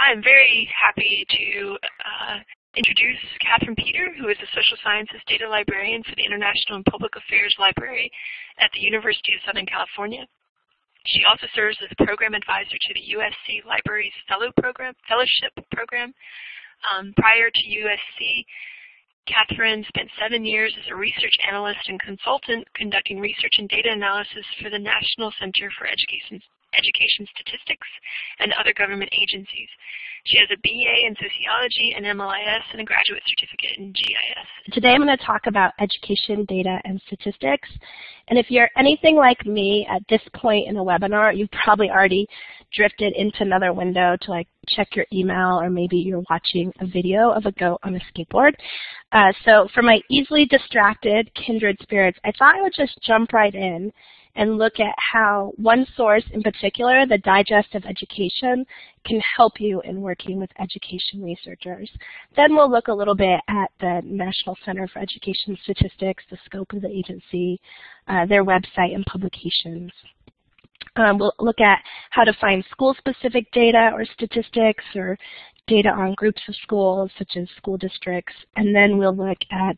I'm very happy to introduce Katharin Peter, who is a Social Sciences Data Librarian for the International and Public Affairs Library at the University of Southern California. She also serves as a program advisor to the USC Libraries Fellowship Program. Prior to USC, Katharin spent 7 years as a research analyst and consultant conducting research and data analysis for the National Center for Education Statistics and other government agencies. She has a BA in Sociology and MLIS and a graduate certificate in GIS. Today I'm going to talk about education, data, and statistics. And if you're anything like me at this point in a webinar, you've probably already drifted into another window to check your email, or maybe you're watching a video of a goat on a skateboard. So for my easily distracted kindred spirits, I thought I would just jump right in and look at how one source in particular, the Digest of Education, can help you in working with education researchers. Then we'll look a little bit at the National Center for Education Statistics, the scope of the agency, their website and publications. We'll look at how to find school-specific data or statistics or data on groups of schools, such as school districts. And then we'll look at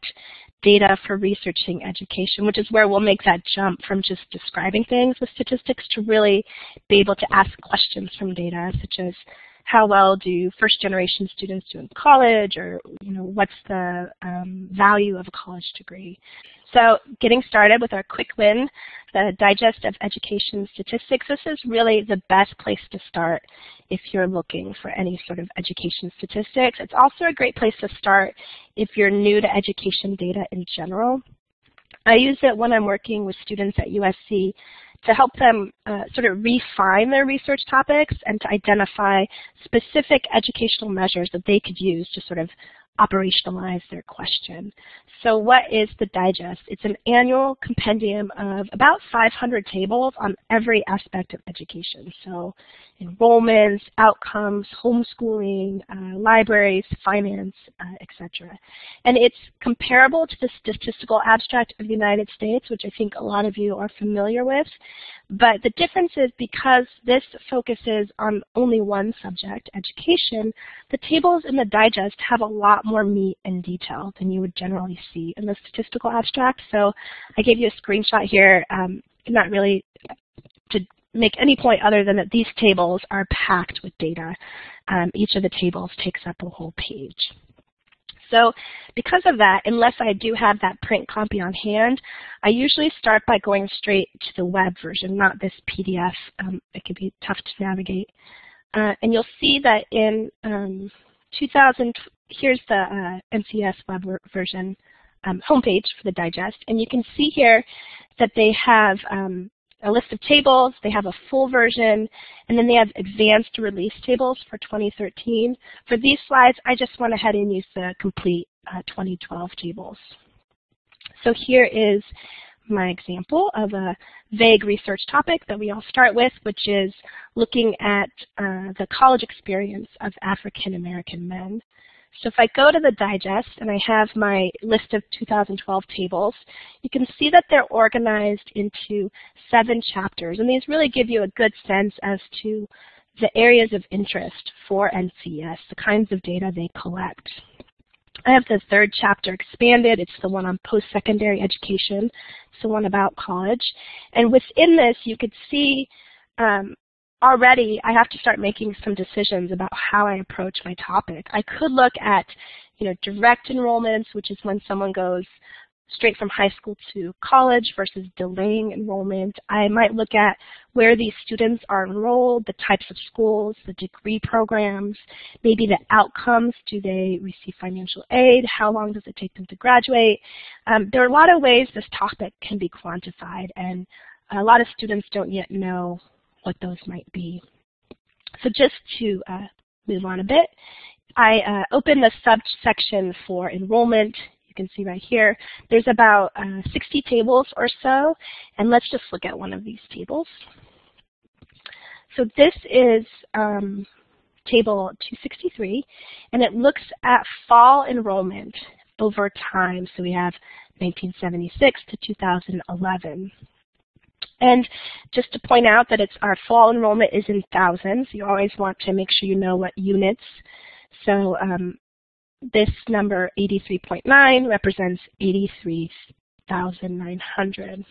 data for researching education, which is where we'll make that jump from just describing things with statistics to really be able to ask questions from data, such as how well do first-generation students do in college, or what's the value of a college degree. So getting started with our quick win, the Digest of Education Statistics. This is really the best place to start if you're looking for any sort of education statistics. It's also a great place to start if you're new to education data in general. I use it when I'm working with students at USC to help them sort of refine their research topics and to identify specific educational measures that they could use to sort of operationalize their question. So what is the Digest? It's an annual compendium of about 500 tables on every aspect of education. So enrollments, outcomes, homeschooling, libraries, finance, etc. And it's comparable to the Statistical Abstract of the United States, which I think a lot of you are familiar with. But the difference is because this focuses on only one subject, education, the tables in the Digest have a lot more meat and detail than you would generally see in the Statistical Abstract. So I gave you a screenshot here, not really to make any point other than that these tables are packed with data. Each of the tables takes up a whole page. So because of that, unless I do have that print copy on hand, I usually start by going straight to the web version, not this PDF. It can be tough to navigate. And you'll see that in 2000, here's the NCES web version homepage for the Digest. And you can see here that they have a list of tables, they have a full version, and then they have advanced release tables for 2013. For these slides, I just went ahead and used the complete 2012 tables. So here is my example of a vague research topic that we all start with, which is looking at the college experience of African American men. So if I go to the Digest and I have my list of 2012 tables, you can see that they're organized into 7 chapters. And these really give you a good sense as to the areas of interest for NCES, the kinds of data they collect. I have the 3rd chapter expanded. It's the one on post-secondary education. It's the one about college. And within this, you could see already I have to start making some decisions about how I approach my topic. I could look at, direct enrollments, which is when someone goes straight from high school to college versus delaying enrollment. I might look at where these students are enrolled, the types of schools, the degree programs, maybe the outcomes. Do they receive financial aid? How long does it take them to graduate? There are a lot of ways this topic can be quantified, and a lot of students don't yet know what those might be. So just to move on a bit, I open the subsection for enrollment. You can see right here, there's about 60 tables or so, and let's just look at one of these tables. So this is table 263, and it looks at fall enrollment over time. So we have 1976 to 2011. And just to point out that our fall enrollment is in thousands. You always want to make sure you know what units. So this number, 83.9, represents 83,900.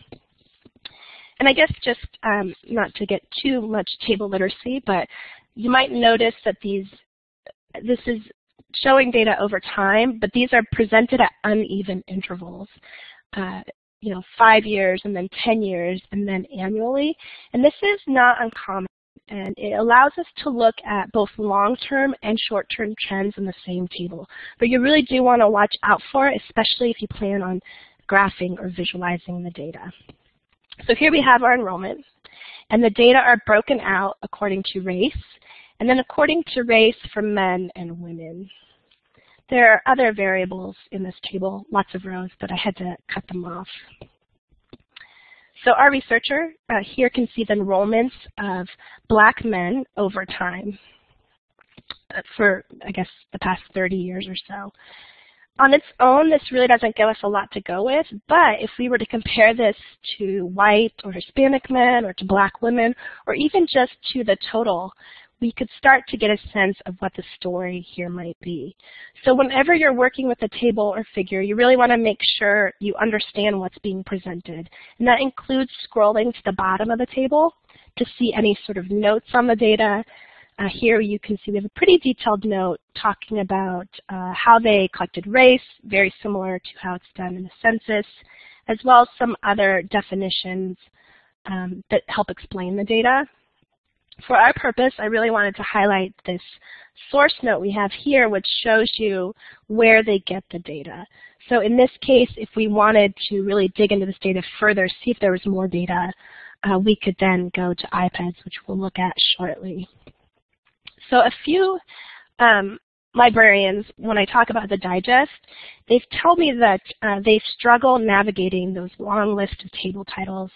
And I guess just not to get too much table literacy, but you might notice that this is showing data over time, but these are presented at uneven intervals. 5 years and then 10 years and then annually. And this is not uncommon. And it allows us to look at both long-term and short-term trends in the same table. But you really do want to watch out for it, especially if you plan on graphing or visualizing the data. So here we have our enrollment. And the data are broken out according to race, and then according to race for men and women. There are other variables in this table, lots of rows, but I had to cut them off. So our researcher here can see the enrollments of Black men over time for, I guess, the past 30 years or so. On its own, this really doesn't give us a lot to go with, but if we were to compare this to white or Hispanic men or to Black women, or even just to the total, we could start to get a sense of what the story here might be. So whenever you're working with a table or figure, you really want to make sure you understand what's being presented. And that includes scrolling to the bottom of the table to see any sort of notes on the data. Here you can see we have a pretty detailed note talking about how they collected race, very similar to how it's done in the census, as well as some other definitions that help explain the data. For our purpose, I really wanted to highlight this source note we have here, which shows you where they get the data. So in this case, if we wanted to really dig into this data further, see if there was more data, we could then go to iPads, which we'll look at shortly. So a few librarians, when I talk about the digest, they've told me that they struggle navigating those long lists of table titles,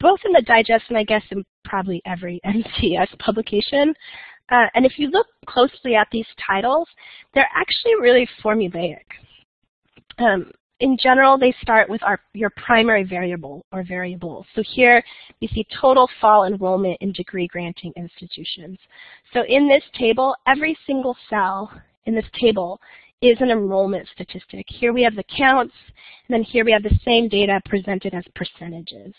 both in the digest and I guess in probably every NCES publication. And if you look closely at these titles, they're actually really formulaic. In general, they start with your primary variable or variables. So here we see total fall enrollment in degree granting institutions. So in this table, every single cell in this table is an enrollment statistic. Here we have the counts, and then here we have the same data presented as percentages.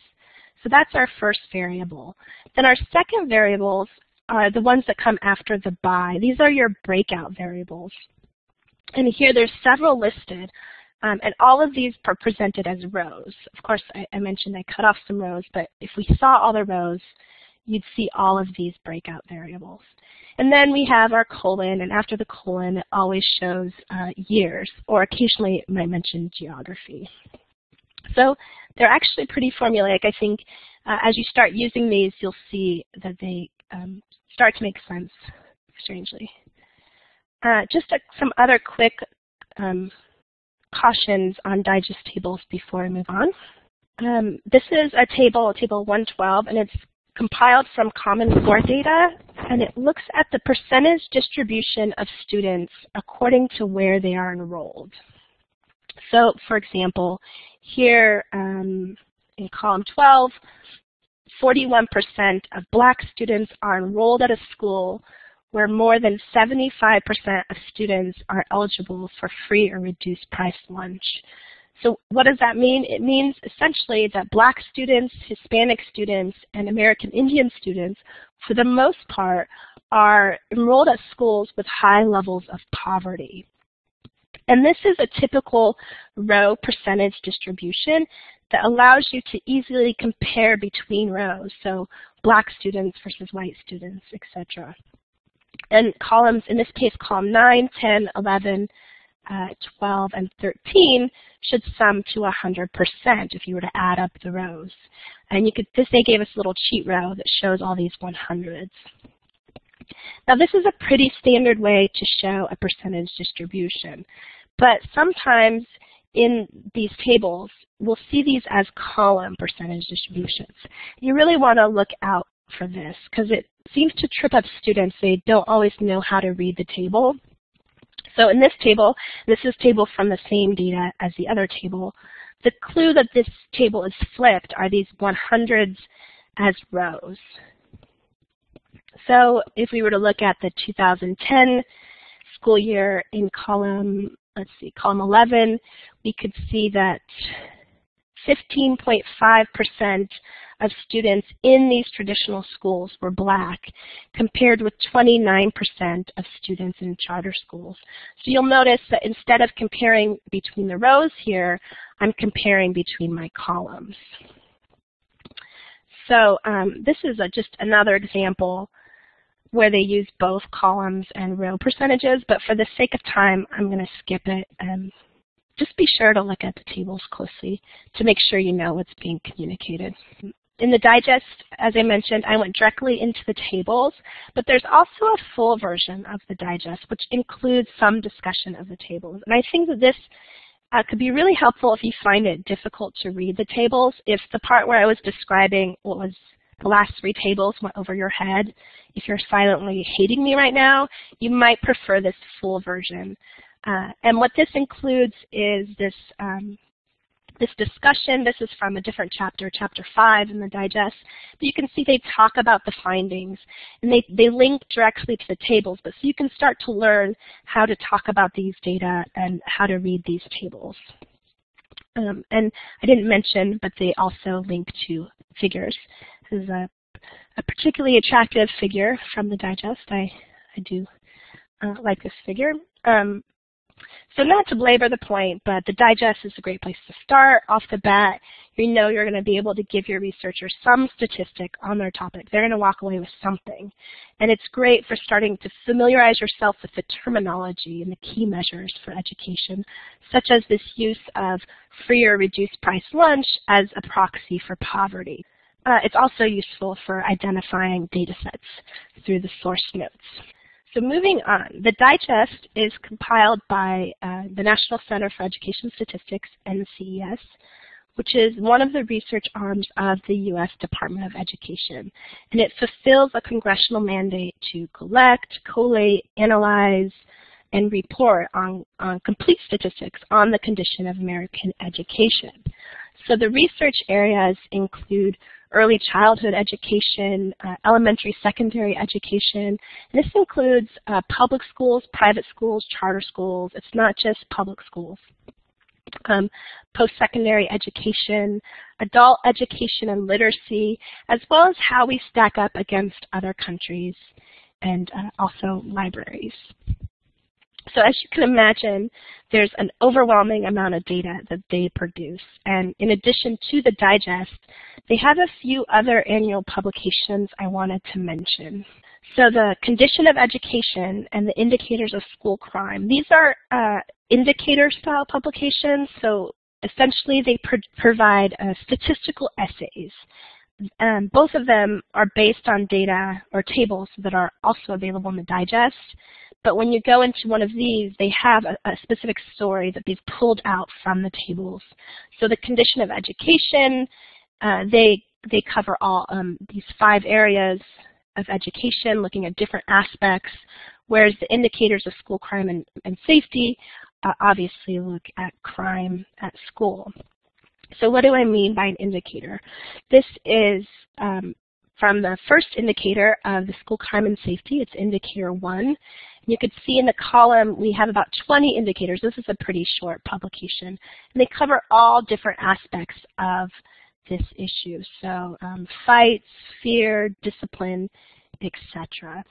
So that's our first variable. Then our second variables are the ones that come after the by. These are your breakout variables. And here there's several listed, and all of these are presented as rows. Of course, I mentioned I cut off some rows, but if we saw all the rows, you'd see all of these breakout variables. And then we have our colon, and after the colon, it always shows years, or occasionally it might mention geography. So they're actually pretty formulaic. I think as you start using these, you'll see that they start to make sense, strangely. Just some other quick cautions on digest tables before I move on. This is a table 112, and it's compiled from Common Core data, and it looks at the percentage distribution of students according to where they are enrolled. So, for example, here in column 12, 41% of Black students are enrolled at a school where more than 75% of students are eligible for free or reduced price lunch. So what does that mean? It means essentially that Black students, Hispanic students, and American Indian students, for the most part, are enrolled at schools with high levels of poverty. And this is a typical row percentage distribution that allows you to easily compare between rows, so Black students versus white students, etc. And columns, in this case, column 9, 10, 11, 12, and 13 should sum to 100% if you were to add up the rows. And they gave us a little cheat row that shows all these 100s. Now this is a pretty standard way to show a percentage distribution, but sometimes in these tables, we'll see these as column percentage distributions. You really want to look out for this because it seems to trip up students. They don't always know how to read the table. So in this table, this is a table from the same data as the other table, The clue that this table is flipped are these 100s as rows. So if we were to look at the 2010 school year in column 11, we could see that 15.5% of students in these traditional schools were Black, compared with 29% of students in charter schools. So you'll notice that instead of comparing between the rows here, I'm comparing between my columns. So this is just another example where they use both columns and row percentages, but for the sake of time, I'm going to skip it. Just be sure to look at the tables closely to make sure you know what's being communicated. In the digest, as I mentioned, I went directly into the tables, but there's also a full version of the digest, which includes some discussion of the tables. And I think that this could be really helpful if you find it difficult to read the tables. If the part where I was describing what was the last 3 tables went over your head, if you're silently hating me right now, you might prefer this full version. And what this includes is this discussion. This is from a different chapter, chapter 5 in the digest. But you can see they talk about the findings, and they link directly to the tables. But so you can start to learn how to talk about these data and how to read these tables. And I didn't mention, but they also link to figures. This is a particularly attractive figure from the digest. I do like this figure. So not to belabor the point, but the digest is a great place to start. Off the bat, you know you're going to be able to give your researchers some statistic on their topic. They're going to walk away with something. And it's great for starting to familiarize yourself with the terminology and the key measures for education, such as this use of free or reduced price lunch as a proxy for poverty. It's also useful for identifying data sets through the source notes. So moving on, the digest is compiled by the National Center for Education Statistics, NCES, which is one of the research arms of the U.S. Department of Education. And it fulfills a congressional mandate to collect, collate, analyze, and report on complete statistics on the condition of American education. So the research areas include early childhood education, elementary, secondary education. And this includes public schools, private schools, charter schools. It's not just public schools. Post-secondary education, adult education and literacy, as well as how we stack up against other countries, and also libraries. So as you can imagine, there's an overwhelming amount of data that they produce. And in addition to the digest, they have a few other annual publications I wanted to mention. So the condition of education and the indicators of school crime, these are indicator-style publications. So essentially, they provide statistical essays. Both of them are based on data or tables that are also available in the digest. But when you go into one of these, they have a specific story that they've pulled out from the tables. So the condition of education, they cover all these 5 areas of education, looking at different aspects, whereas the indicators of school crime and safety obviously look at crime at school. So what do I mean by an indicator? This is from the first indicator of the school crime and safety. It's indicator 1. And you can see in the column we have about 20 indicators. This is a pretty short publication. And they cover all different aspects of this issue. So fights, fear, discipline, etc.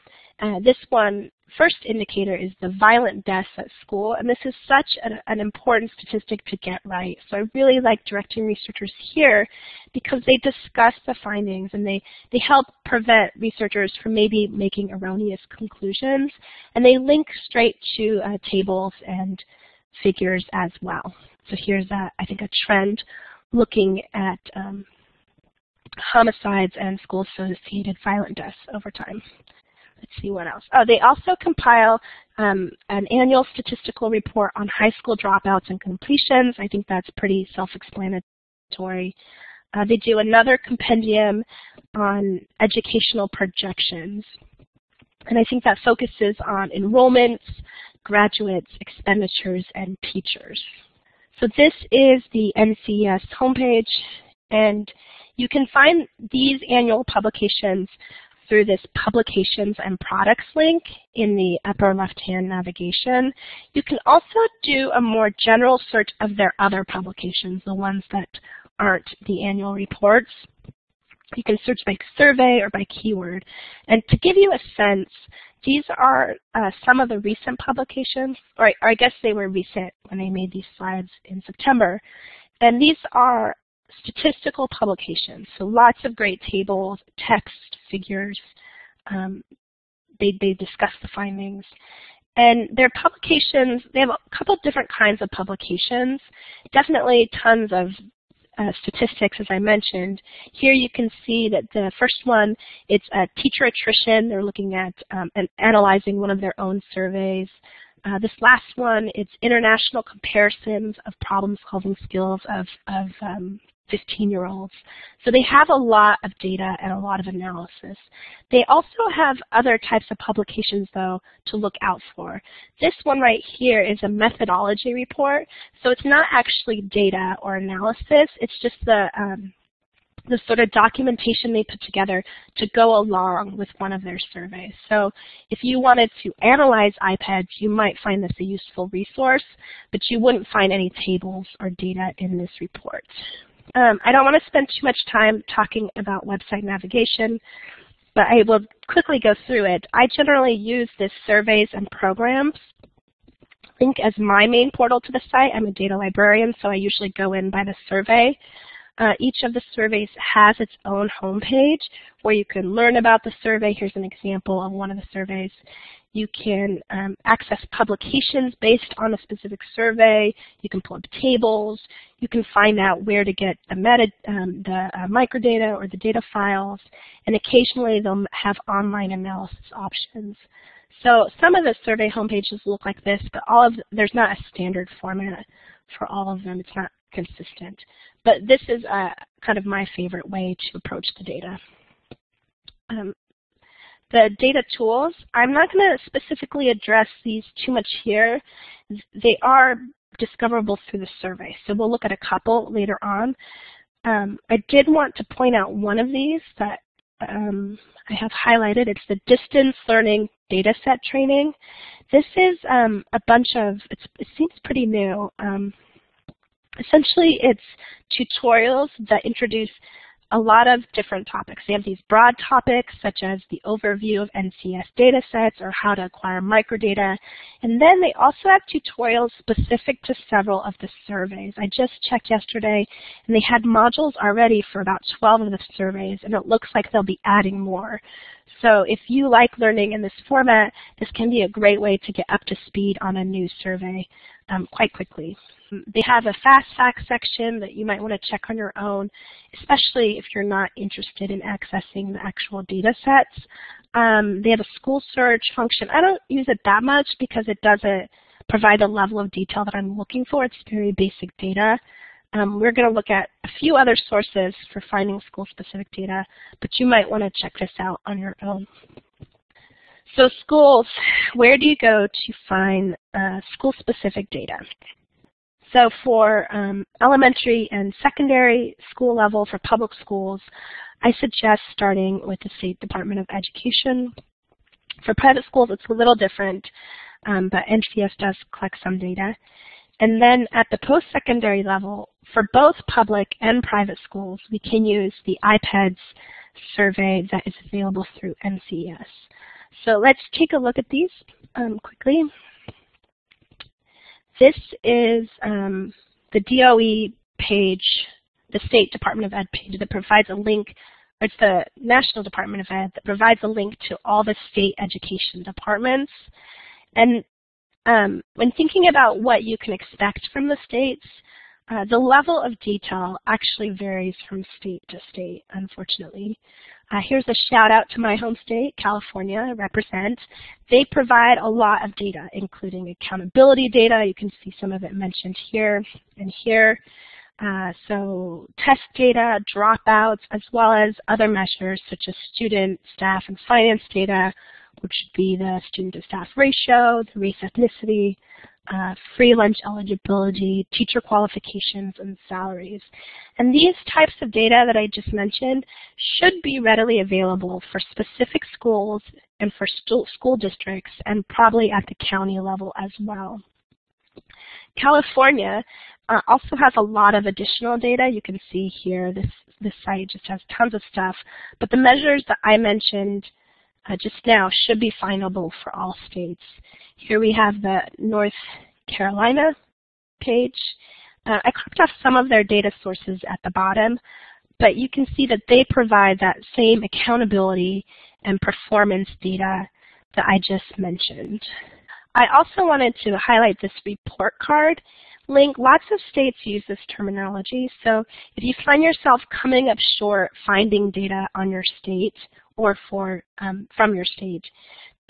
This one, first indicator, is the violent deaths at school, and this is such an important statistic to get right. So I really like directing researchers here because they discuss the findings and they help prevent researchers from maybe making erroneous conclusions, and they link straight to tables and figures as well. So here's, I think, a trend looking at homicides and school-associated violent deaths over time. Let's see what else. Oh, they also compile an annual statistical report on high school dropouts and completions. I think that's pretty self-explanatory. They do another compendium on educational projections. And I think that focuses on enrollments, graduates, expenditures, and teachers. So this is the NCES homepage, and you can find these annual publications through this Publications and Products link in the upper left-hand navigation. You can also do a more general search of their other publications, the ones that aren't the annual reports. You can search by survey or by keyword. And to give you a sense, these are some of the recent publications, or I guess they were recent when I made these slides in September. And these are statistical publications, so lots of great tables, text, figures. They discuss the findings. And their publications, they have a couple different kinds of publications, definitely tons of statistics, as I mentioned. Here you can see that the first one, it's teacher attrition. They're looking at and analyzing one of their own surveys. This last one, it's international comparisons of problem-solving skills of 15-year-olds. So they have a lot of data and a lot of analysis. They also have other types of publications, though, to look out for. This one right here is a methodology report. So it's not actually data or analysis. It's just the sort of documentation they put together to go along with one of their surveys. So if you wanted to analyze iPads, you might find this a useful resource, but you wouldn't find any tables or data in this report. I don't want to spend too much time talking about website navigation, but I will quickly go through it. I generally use this Surveys and Programs link as my main portal to the site. I'm a data librarian, so I usually go in by the survey. Each of the surveys has its own homepage where you can learn about the survey. Here's an example of one of the surveys. You can access publications based on a specific survey. You can pull up tables. You can find out where to get the microdata or the data files. And occasionally they'll have online analysis options. So some of the survey homepages look like this, but there's not a standard format for all of them. It's not consistent. But this is kind of my favorite way to approach the data. The data tools, I'm not going to specifically address these too much here. They are discoverable through the survey, so we'll look at a couple later on. I did want to point out one of these that I have highlighted. It's the distance learning dataset training. This is a bunch of, it seems pretty new. Essentially, it's tutorials that introduce a lot of different topics. They have these broad topics such as the overview of NCES datasets or how to acquire microdata. And then they also have tutorials specific to several of the surveys. I just checked yesterday and they had modules already for about 12 of the surveys, and it looks like they'll be adding more. So if you like learning in this format, this can be a great way to get up to speed on a new survey quite quickly. They have a fast facts section that you might want to check on your own, especially if you're not interested in accessing the actual data sets. They have a school search function. I don't use it that much because it doesn't provide the level of detail that I'm looking for. It's very basic data. We're going to look at a few other sources for finding school-specific data, but you might want to check this out on your own. So schools, where do you go to find school-specific data? So for elementary and secondary school level for public schools, I suggest starting with the State Department of Education. For private schools, it's a little different, but NCES does collect some data. And then at the post-secondary level, for both public and private schools, we can use the iPads survey that is available through NCES. So let's take a look at these quickly. This is the DOE page, the State Department of Ed page that provides a link, or it's the National Department of Ed that provides a link to all the state education departments. And when thinking about what you can expect from the states, the level of detail actually varies from state to state, unfortunately. Here's a shout out to my home state, California, represent. They provide a lot of data, including accountability data. You can see some of it mentioned here and here. So test data, dropouts, as well as other measures such as student, staff, and finance data, which would be the student to staff ratio, the race ethnicity, free lunch eligibility, teacher qualifications, and salaries. And these types of data that I just mentioned should be readily available for specific schools and for school districts, and probably at the county level as well. California also has a lot of additional data. You can see here this site just has tons of stuff, but the measures that I mentioned just now should be findable for all states. Here we have the North Carolina page. I cropped off some of their data sources at the bottom, but you can see that they provide that same accountability and performance data that I just mentioned. I also wanted to highlight this report card link. Lots of states use this terminology, so if you find yourself coming up short finding data on your state or from your state,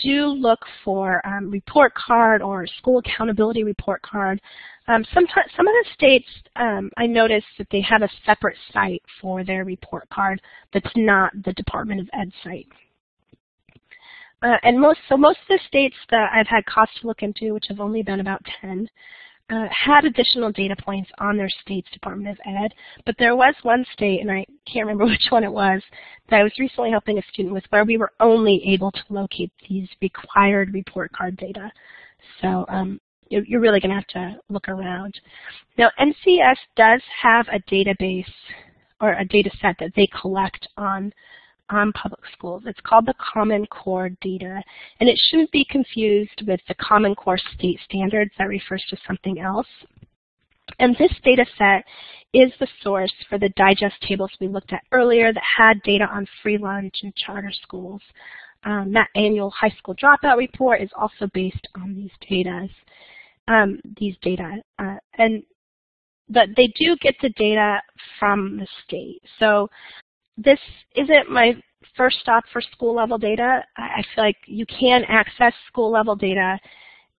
do look for report card or school accountability report card. Sometimes some of the states, I noticed that they have a separate site for their report card that's not the Department of Ed site. And most of the states that I've had cause to look into, which have only been about 10, had additional data points on their state's Department of Ed, but there was one state, and I can't remember which one it was, that I was recently helping a student with, where we were only able to locate these required report card data. So you're really going to have to look around. Now, NCES does have a database or a data set that they collect on public schools. It's called the Common Core data, and it shouldn't be confused with the Common Core state standards that refers to something else. And this data set is the source for the digest tables we looked at earlier that had data on free lunch and charter schools. That annual high school dropout report is also based on these data. But they do get the data from the state. So this isn't my first stop for school-level data. I feel like you can access school-level data.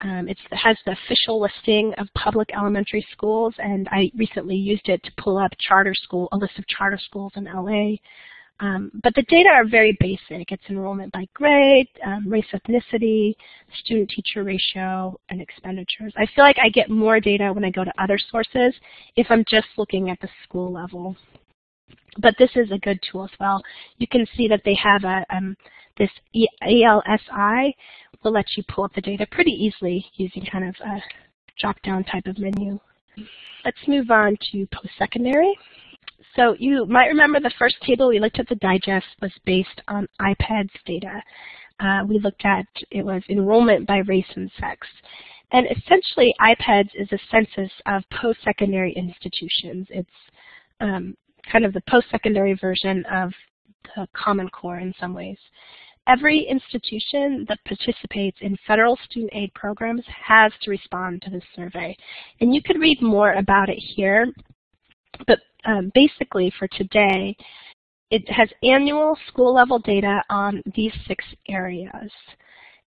It has the official listing of public elementary schools, and I recently used it to pull up a list of charter schools in LA. But the data are very basic. It's enrollment by grade, race, ethnicity, student-teacher ratio, and expenditures. I feel like I get more data when I go to other sources if I'm just looking at the school level. But this is a good tool as well. You can see that they have this ALSI will let you pull up the data pretty easily using kind of a drop-down type of menu. Let's move on to post-secondary. So you might remember the first table we looked at, the digest, was based on IPEDS data. We looked at, it was enrollment by race and sex. And essentially, IPEDS is a census of post-secondary institutions. It's kind of the post-secondary version of the Common Core in some ways. Every institution that participates in federal student aid programs has to respond to this survey. And you could read more about it here, but basically for today, it has annual school-level data on these 6 areas.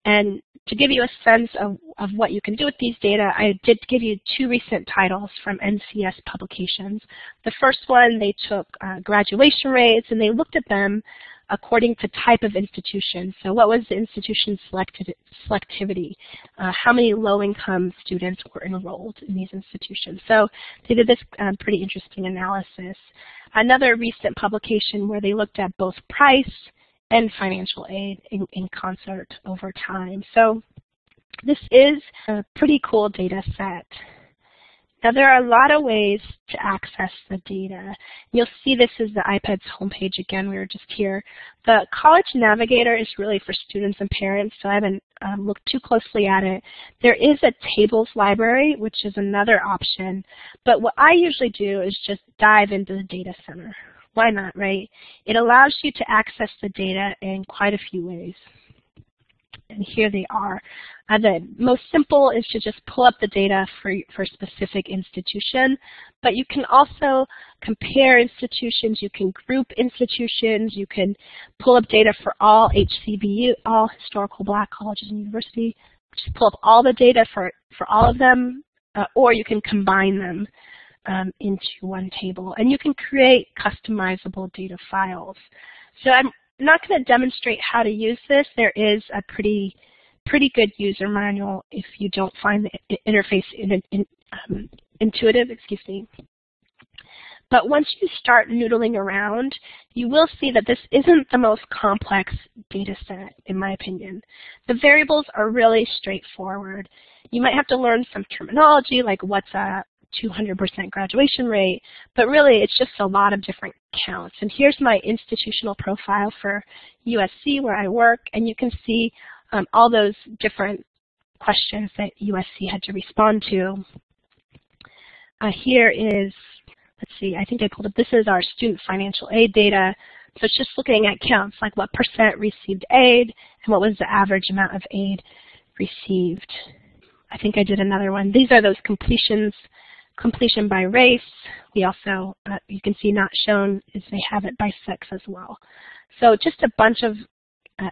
And to give you a sense of what you can do with these data, I did give you 2 recent titles from NCES publications. The first one, they took graduation rates, and they looked at them according to type of institution. So what was the institution selectivity? How many low-income students were enrolled in these institutions? So they did this pretty interesting analysis. Another recent publication where they looked at both price and financial aid in concert over time. So this is a pretty cool data set. Now there are a lot of ways to access the data. You'll see this is the IPEDS homepage again. We were just here. The College Navigator is really for students and parents, so I haven't looked too closely at it. There is a tables library, which is another option, but what I usually do is just dive into the data center. Why not, right? It allows you to access the data in quite a few ways. And here they are. The most simple is to just pull up the data for a specific institution, but you can also compare institutions, you can group institutions, you can pull up data for all HCBU, all historical Black colleges and universities, just pull up all the data for all of them, or you can combine them into one table. And you can create customizable data files. So I'm not going to demonstrate how to use this. There is a pretty pretty good user manual if you don't find the interface intuitive, excuse me. But once you start noodling around, you will see that this isn't the most complex data set, in my opinion. The variables are really straightforward. You might have to learn some terminology, like what's a 200% graduation rate, but really it's just a lot of different counts. And here's my institutional profile for USC, where I work, and you can see all those different questions that USC had to respond to. Here is, let's see, I think I pulled up, this is our student financial aid data. So it's just looking at counts, like what % received aid and what was the average amount of aid received. I think I did another one. These are those completion by race. We also, you can see not shown is they have it by sex as well. So just a bunch of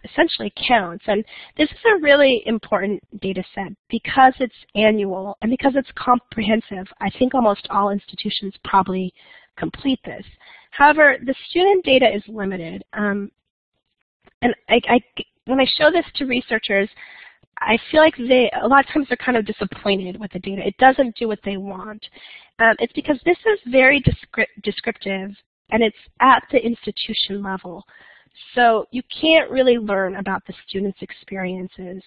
essentially counts. And this is a really important data set because it's annual and because it's comprehensive. I think almost all institutions probably complete this. However, the student data is limited. And when I show this to researchers, I feel like a lot of times they're kind of disappointed with the data. It doesn't do what they want. It's because this is very descriptive and it's at the institution level. So you can't really learn about the students' experiences.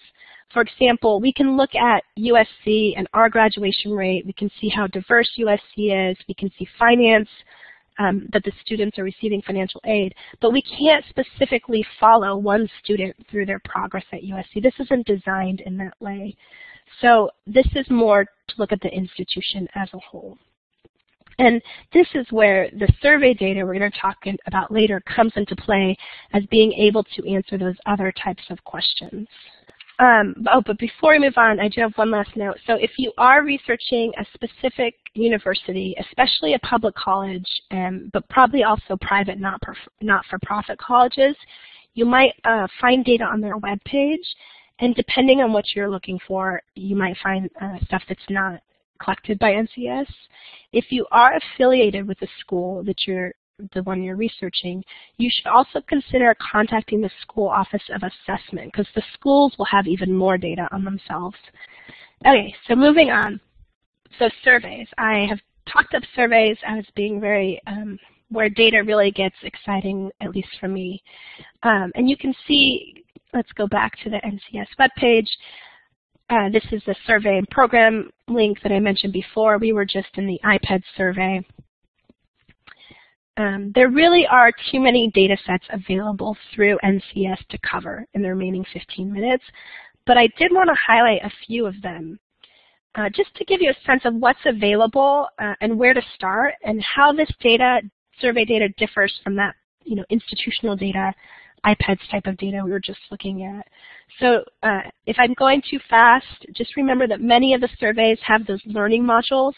For example, we can look at USC and our graduation rate. We can see how diverse USC is. We can see finance, that the students are receiving financial aid. But we can't specifically follow one student through their progress at USC. This isn't designed in that way. So this is more to look at the institution as a whole. And this is where the survey data we're going to talk about later comes into play as being able to answer those other types of questions. But before we move on, I do have one last note. So if you are researching a specific university, especially a public college, but probably also private not-for-profit colleges, you might find data on their webpage. And depending on what you're looking for, you might find stuff that's not collected by NCES. If you are affiliated with the school that the one you're researching, you should also consider contacting the school office of assessment because the schools will have even more data on themselves. Okay, so moving on. So surveys. I have talked up surveys as being very, where data really gets exciting, at least for me. And you can see, let's go back to the NCES webpage. This is the survey and program link that I mentioned before. We were just in the iPad survey. There really are too many data sets available through NCES to cover in the remaining 15 minutes, but I did want to highlight a few of them just to give you a sense of what's available and where to start and how this data, survey data, differs from that institutional data, iPads type of data we were just looking at. So if I'm going too fast, just remember that many of the surveys have those learning modules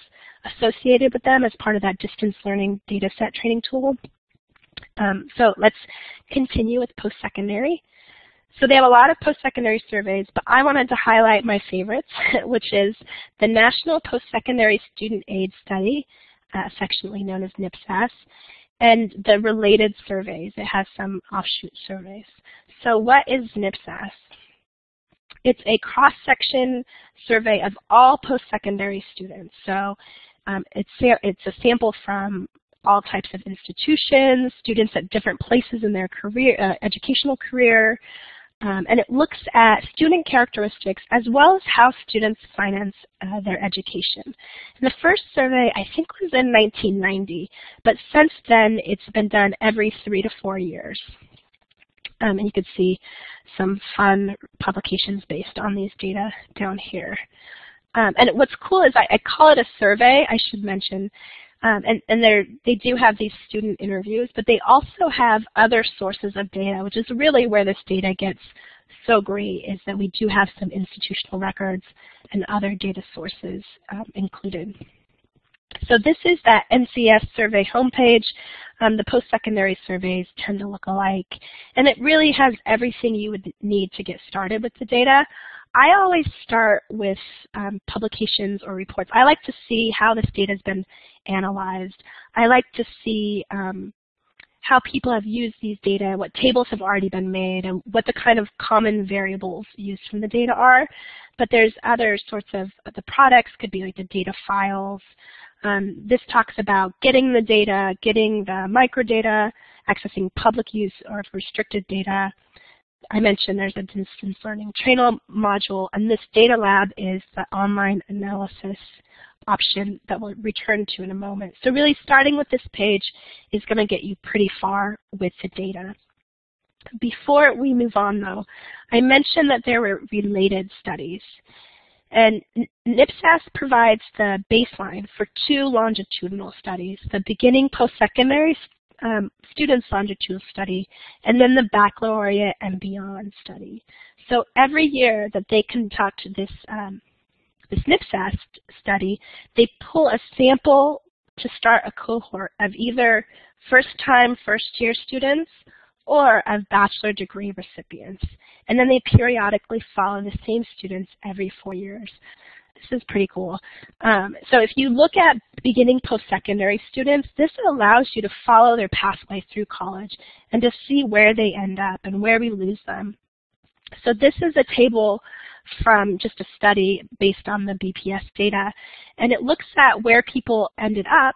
associated with them as part of that distance learning data set training tool. So let's continue with post-secondary. So they have a lot of post-secondary surveys, but I wanted to highlight my favorites, which is the National Post-Secondary Student Aid Study, affectionately known as NCES, and the related surveys. It has some offshoot surveys. So what is NCES? It's a cross-section survey of all post-secondary students. So it's a sample from all types of institutions, students at different places in their career, educational career, and it looks at student characteristics as well as how students finance their education. And the first survey, I think, was in 1990, but since then it's been done every 3 to 4 years. And you can see some fun publications based on these data down here. And what's cool is I call it a survey, I should mention, and they do have these student interviews, but they also have other sources of data, which is really where this data gets so great, is that we do have some institutional records and other data sources included. So this is that NCES survey homepage. The post-secondary surveys tend to look alike, and it really has everything you would need to get started with the data. I always start with publications or reports. I like to see how this data has been analyzed. I like to see how people have used these data, what tables have already been made, and what the kind of common variables used from the data are. But there's other sorts of, the products could be like the data files. This talks about getting the data, getting the microdata, accessing public use or restricted data. I mentioned there's a distance learning training module, and this data lab is the online analysis option that we'll return to in a moment. So really starting with this page is going to get you pretty far with the data. Before we move on though, I mentioned that there were related studies. And NCES provides the baseline for 2 longitudinal studies, the beginning post-secondary students longitudinal study, and then the baccalaureate and beyond study. So every year that they conduct this NCES study, they pull a sample to start a cohort of either first-time, first-year students or of bachelor degree recipients. And then they periodically follow the same students every 4 years. This is pretty cool. So if you look at beginning post-secondary students, this allows you to follow their pathway through college and to see where they end up and where we lose them. So this is a table from just a study based on the BPS data, and it looks at where people ended up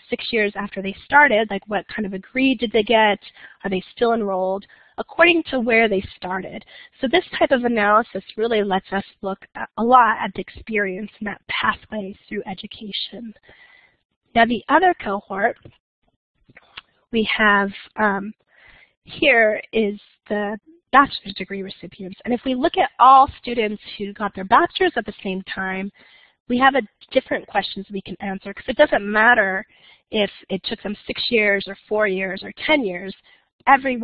6 years after they started, like what kind of a grade did they get, are they still enrolled, according to where they started. So this type of analysis really lets us look a lot at the experience and that pathway through education. Now the other cohort we have here is the bachelor's degree recipients. And if we look at all students who got their bachelor's at the same time, we have different questions we can answer, because it doesn't matter if it took them 6 years or 4 years or 10 years. Every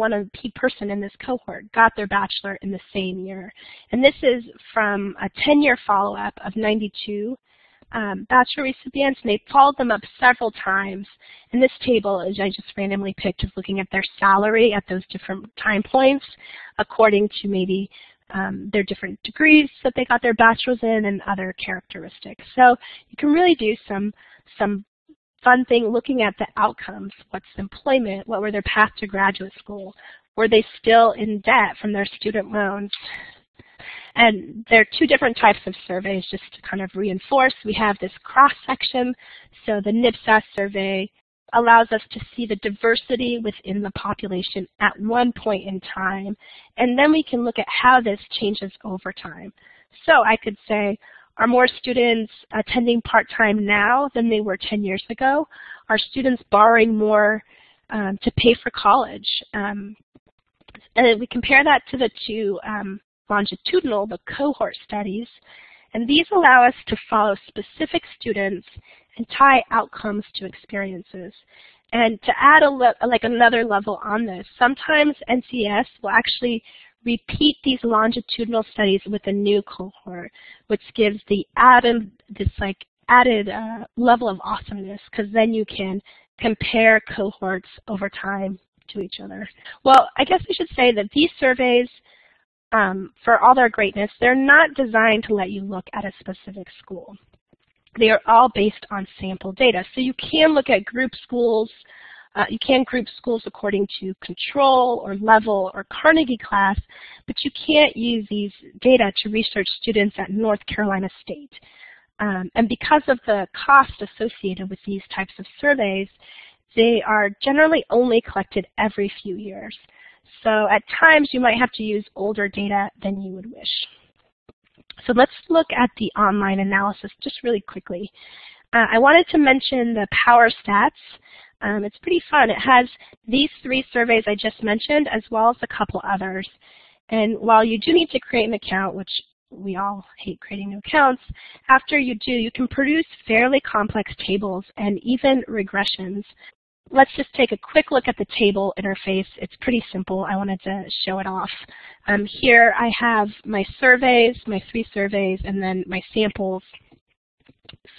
person in this cohort got their bachelor in the same year. And this is from a 10-year follow-up of 92 bachelor recipients, and they followed them up several times. And this table, as I just randomly picked, is looking at their salary at those different time points according to maybe their different degrees that they got their bachelor's in and other characteristics. So you can really do some fun thing looking at the outcomes. What's employment? What were their path to graduate school? Were they still in debt from their student loans? And there are 2 different types of surveys just to kind of reinforce. We have this cross-section. So the NCES survey allows us to see the diversity within the population at one point in time. And then we can look at how this changes over time. So I could say, are more students attending part-time now than they were 10 years ago? Are students borrowing more to pay for college? And we compare that to the 2 longitudinal, the cohort studies, and these allow us to follow specific students and tie outcomes to experiences. And to add another level on this, sometimes NCES will actually repeat these longitudinal studies with a new cohort, which gives the added level of awesomeness, because then you can compare cohorts over time to each other. Well, I guess I should say that these surveys, for all their greatness, they're not designed to let you look at a specific school. They are all based on sample data. So you can look at group schools. You can group schools according to control or level or Carnegie class, but you can't use these data to research students at North Carolina State. And because of the cost associated with these types of surveys, they are generally only collected every few years. So at times you might have to use older data than you would wish. So let's look at the online analysis just really quickly. I wanted to mention the Power Stats. It's pretty fun. It has these 3 surveys I just mentioned, as well as a couple others. And while you do need to create an account, which we all hate creating new accounts, after you do, you can produce fairly complex tables and even regressions. Let's just take a quick look at the table interface. It's pretty simple. I wanted to show it off. Here I have my surveys, my 3 surveys, and then my samples.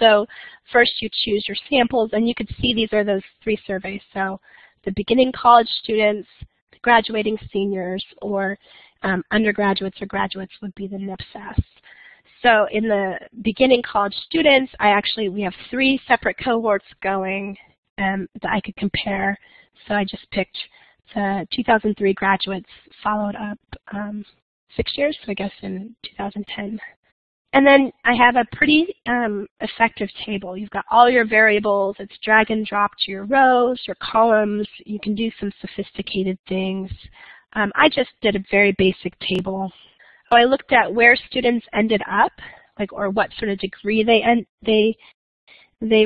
So first you choose your samples, and you can see these are those 3 surveys. So the beginning college students, the graduating seniors, or undergraduates or graduates would be the NCES. So in the beginning college students, we have 3 separate cohorts going that I could compare. So I just picked the 2003 graduates followed up 6 years, so I guess in 2010. And then I have a pretty effective table. You've got all your variables. It's drag and drop to your rows, your columns. You can do some sophisticated things. I just did a very basic table. So I looked at where students ended up, or what sort of degree they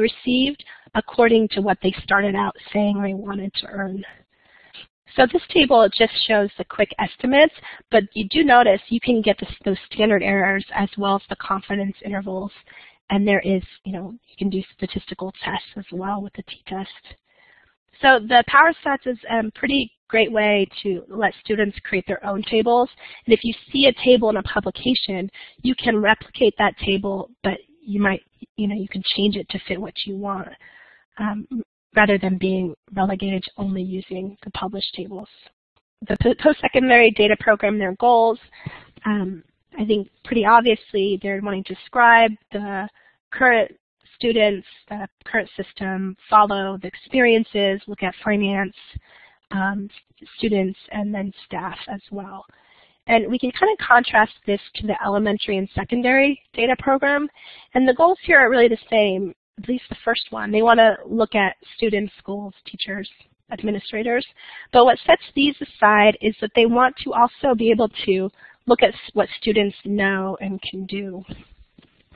received according to what they started out saying they wanted to earn. So this table just shows the quick estimates, but you do notice you can get those standard errors as well as the confidence intervals. And there is, you can do statistical tests as well with the t-test. So the PowerStats is a pretty great way to let students create their own tables. And if you see a table in a publication, you can replicate that table, but you might, you can change it to fit what you want, rather than being relegated to only using the published tables. The post-secondary data program, their goals, I think pretty obviously they're wanting to describe the current students, the current system, follow the experiences, look at finance, students, and then staff as well. And we can kind of contrast this to the elementary and secondary data program. And the goals here are really the same, at least the first one. They want to look at students, schools, teachers, administrators. But what sets these aside is that they want to also be able to look at what students know and can do,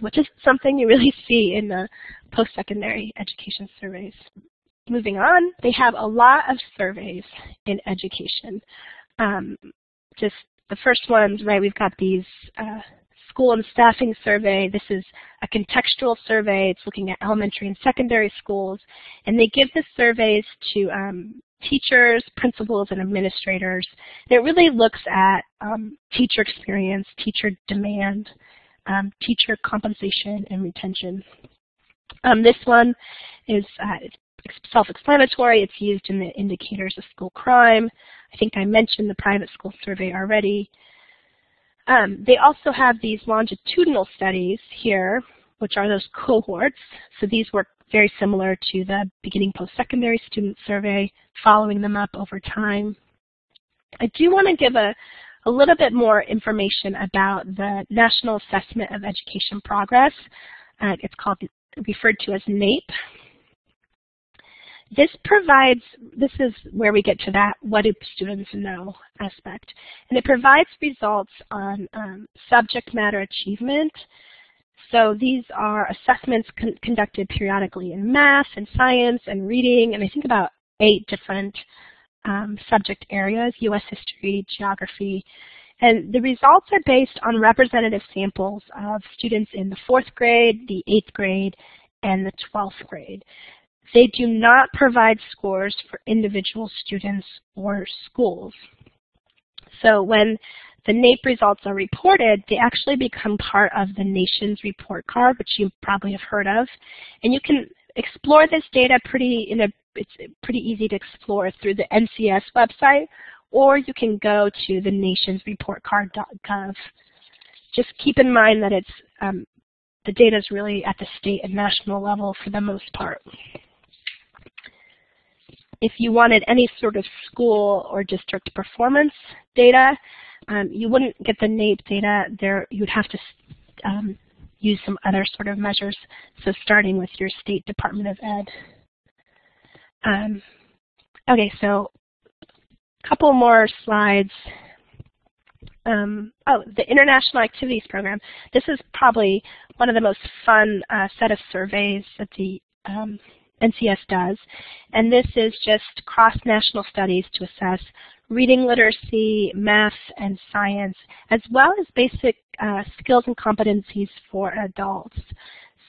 which is something you really see in the post-secondary education surveys. Moving on, they have a lot of surveys in education. Just the first ones, right, we've got these school and staffing survey. This is a contextual survey. It's looking at elementary and secondary schools. And they give the surveys to teachers, principals, and administrators. And it really looks at teacher experience, teacher demand, teacher compensation, and retention. This one is self-explanatory. It's used in the indicators of school crime. I think I mentioned the private school survey already. They also have these longitudinal studies here, which are those cohorts. So these work very similar to the beginning post-secondary student survey, following them up over time. I do want to give a little bit more information about the National Assessment of Education Progress. It's referred to as NAPE. This is where we get to that what do students know aspect. And it provides results on subject matter achievement. So these are assessments conducted periodically in math and science and reading, and I think about 8 different subject areas, U.S. history, geography. And the results are based on representative samples of students in the 4th grade, the 8th grade, and the 12th grade. They do not provide scores for individual students or schools. So when the NAPE results are reported, they actually become part of the nation's report card, which you probably have heard of. And you can explore this data it's pretty easy to explore through the NCES website, or you can go to the nationsreportcard.gov. Just keep in mind that the data is really at the state and national level for the most part. If you wanted any sort of school or district performance data, you wouldn't get the NAPE data there. You would have to use some other sort of measures, so starting with your State Department of Ed. Okay, so a couple more slides. The International Activities Program. This is probably one of the most fun set of surveys that the NCES does, and this is just cross-national studies to assess reading literacy, math, and science, as well as basic skills and competencies for adults.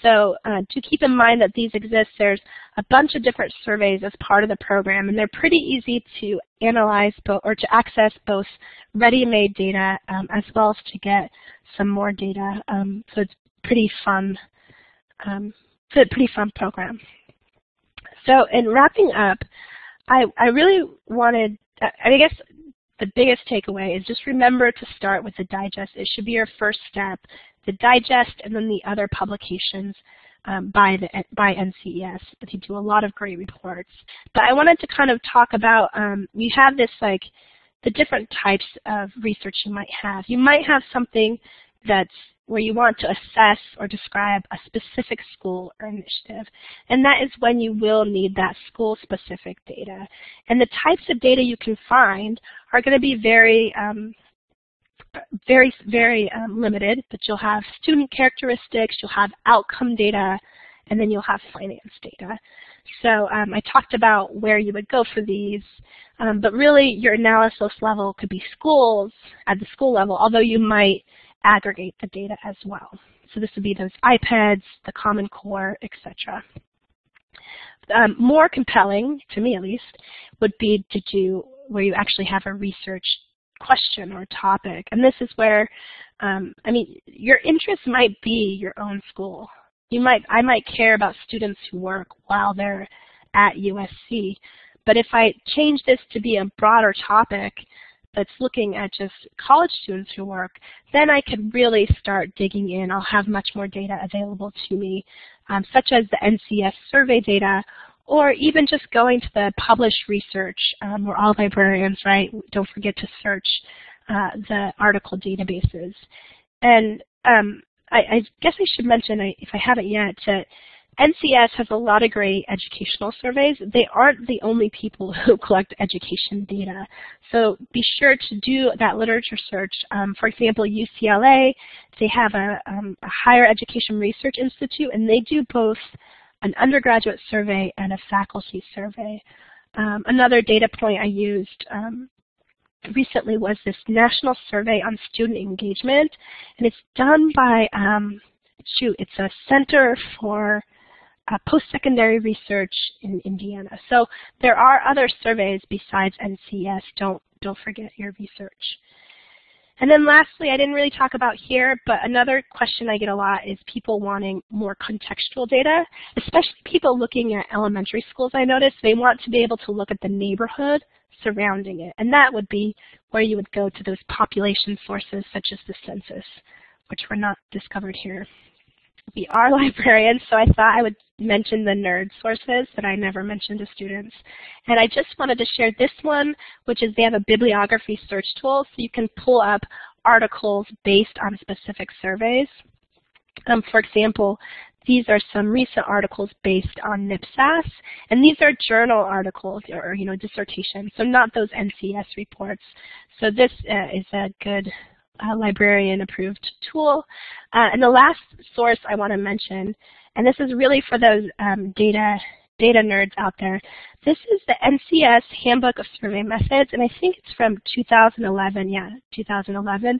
So to keep in mind that these exist, there's a bunch of different surveys as part of the program, and they're pretty easy to analyze or to access both ready-made data as well as to get some more data. So it's pretty fun. It's a pretty fun program. So in wrapping up, I really wanted, I guess the biggest takeaway is just remember to start with the digest. It should be your first step. The digest and then the other publications by NCES. They do a lot of great reports. But I wanted to kind of talk about, we have this like the different types of research you might have. You might have something that's where you want to assess or describe a specific school or initiative. And that is when you will need that school-specific data. And the types of data you can find are going to be very limited, but you'll have student characteristics, you'll have outcome data, and then you'll have finance data. So I talked about where you would go for these, but really your analysis level could be schools at the school level, although you might aggregate the data as well. So this would be those IPEDs, the Common Core, etc. More compelling, to me at least, would be to do where you actually have a research question or topic. And this is where, I mean, your interest might be your own school. I might care about students who work while they're at USC, but if I change this to be a broader topic that's looking at just college students who work, then I could really start digging in. I'll have much more data available to me, such as the NCES survey data, or even just going to the published research. We're all librarians, right? Don't forget to search the article databases. And I guess I should mention, if I haven't yet, that NCES has a lot of great educational surveys. They aren't the only people who collect education data. So be sure to do that literature search. For example, UCLA, they have a Higher Education Research Institute, and they do both an undergraduate survey and a faculty survey. Another data point I used recently was this national survey on student engagement, and it's done by, it's a Center for Post-Secondary Research in Indiana. So there are other surveys besides NCES. Don't forget your research. And then lastly, I didn't really talk about here, but another question I get a lot is people wanting more contextual data, especially people looking at elementary schools. I noticed they want to be able to look at the neighborhood surrounding it, and that would be where you would go to those population sources such as the census, which were not discovered here. We are librarians, so I thought I would mention the nerd sources that I never mentioned to students. And I just wanted to share this one, which is they have a bibliography search tool, so you can pull up articles based on specific surveys. For example, these are some recent articles based on NIPSAS, and these are journal articles or dissertations, so not those NCES reports. So this is a good librarian-approved tool. And the last source I want to mention, and this is really for those data nerds out there, this is the NCES Handbook of Survey Methods, and I think it's from 2011, yeah, 2011.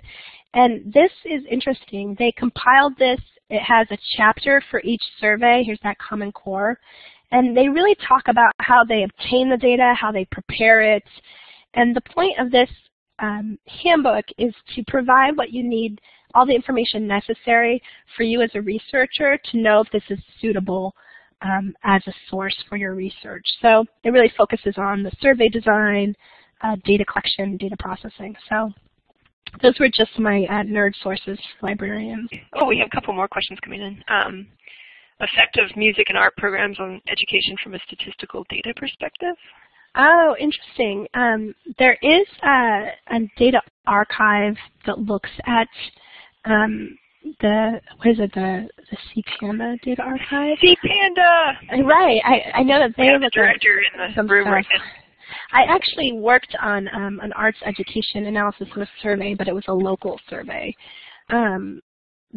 And this is interesting. They compiled this. It has a chapter for each survey. Here's that Common Core. And they really talk about how they obtain the data, how they prepare it. And the point of this handbook is to provide what you need, all the information necessary for you as a researcher to know if this is suitable as a source for your research. So it really focuses on the survey design, data collection, data processing. So those were just my nerd sources for librarians. Oh, we have a couple more questions coming in. Effect of music and art programs on education from a statistical data perspective? Oh, interesting. There is a data archive that looks at the CPanda data archive? CPanda! Right. I know that they have a director in the room right now. I actually worked on an arts education analysis of a survey, but it was a local survey.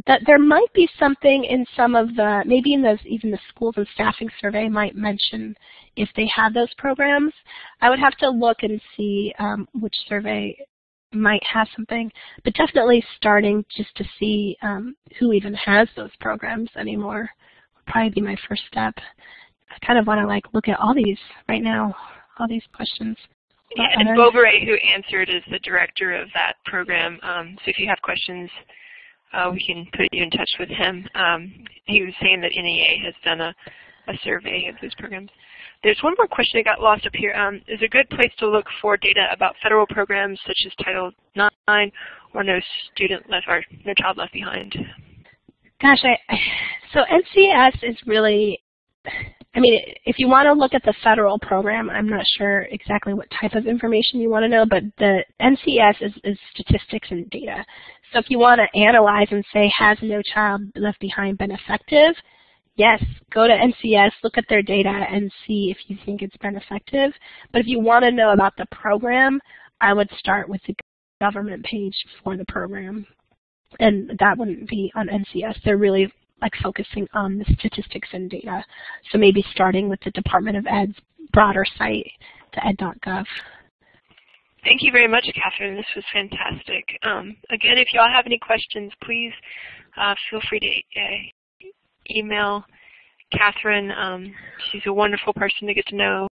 That there might be something in some of the, maybe in those, even the schools and staffing survey might mention if they have those programs. I would have to look and see which survey might have something, but definitely starting just to see who even has those programs anymore would probably be my first step. I kind of want to look at all these right now, all these questions. Yeah, and Bovary, who answered, is the director of that program. So if you have questions, we can put you in touch with him. He was saying that NEA has done a survey of those programs. There's one more question that got lost up here. Is a good place to look for data about federal programs such as Title IX or No Child Left Behind? Gosh, So NCES is really, I mean, if you want to look at the federal program, I'm not sure exactly what type of information you want to know, but the NCES is statistics and data. So if you want to analyze and say, has No Child Left Behind been effective? Yes, go to NCES, look at their data, and see if you think it's been effective. But if you want to know about the program, I would start with the government page for the program. And that wouldn't be on NCES. They're really like focusing on the statistics and data. So maybe starting with the Department of Ed's broader site, the ed.gov. Thank you very much, Katharin. This was fantastic. Again, if you all have any questions, please feel free to email Katharin. She's a wonderful person to get to know.